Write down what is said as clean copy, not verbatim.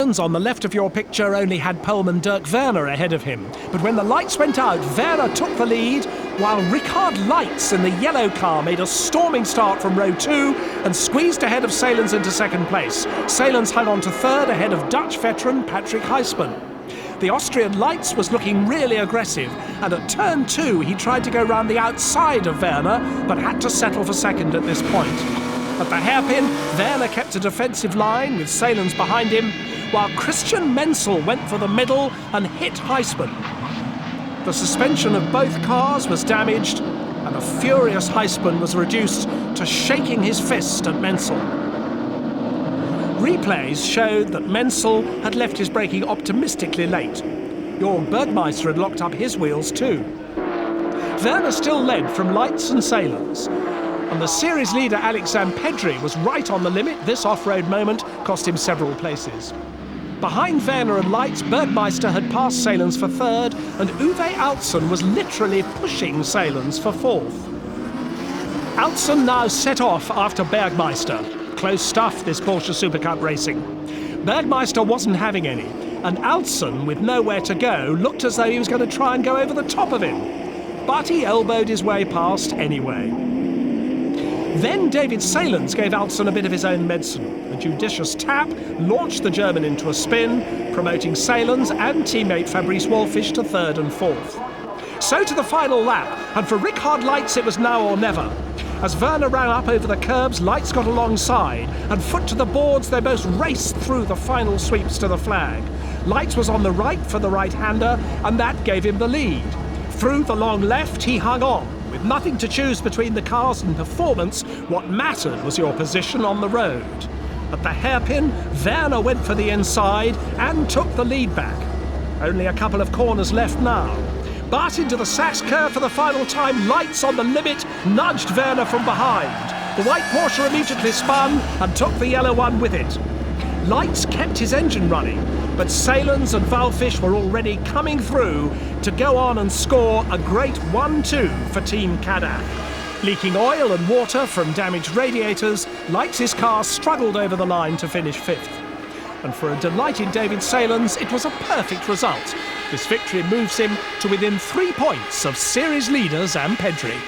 On the left of your picture only had poleman Dirk Werner ahead of him. But when the lights went out, Werner took the lead, while Richard Leitz in the yellow car made a storming start from row 2 and squeezed ahead of Salens into second place. Salens hung on to third ahead of Dutch veteran Patrick Heisman. The Austrian Leitz was looking really aggressive, and at turn 2 he tried to go round the outside of Werner, but had to settle for second at this point. At the hairpin, Werner kept a defensive line with Salens behind him, while Christian Menzel went for the middle and hit Heisman. The suspension of both cars was damaged, and a furious Heisman was reduced to shaking his fist at Menzel. Replays showed that Menzel had left his braking optimistically late. Jorg Bergmeister had locked up his wheels too. Werner still led from Leitz and Salens, and the series leader Alex Zampedri was right on the limit. This off-road moment cost him several places. Behind Werner and Leitz, Bergmeister had passed Salens for third, and Uwe Altzen was literally pushing Salens for fourth. Altzen now set off after Bergmeister. Close stuff, this Porsche Supercup racing. Bergmeister wasn't having any, and Altzen, with nowhere to go, looked as though he was going to try and go over the top of him. But he elbowed his way past anyway. Then David Salens gave Altzen a bit of his own medicine. A judicious tap launched the German into a spin, promoting Salens and teammate Fabrice Wolfisch to third and fourth. So to the final lap, and for Richard Leitz it was now or never. As Werner ran up over the curbs, Leitz got alongside, and foot to the boards they both raced through the final sweeps to the flag. Leitz was on the right for the right-hander, and that gave him the lead. Through the long left, he hung on. With nothing to choose between the cars and performance, what mattered was your position on the road. At the hairpin, Werner went for the inside and took the lead back. Only a couple of corners left now. But into the Sachs curve for the final time, Leitz on the limit nudged Werner from behind. The white Porsche immediately spun and took the yellow one with it. Leitz kept his engine running, but Salens and Wolfisch were already coming through to go on and score a great 1-2 for Team Cadach. Leaking oil and water from damaged radiators, Leitz's car struggled over the line to finish fifth. And for a delighted David Salens, it was a perfect result. This victory moves him to within 3 points of series leader Zampedri.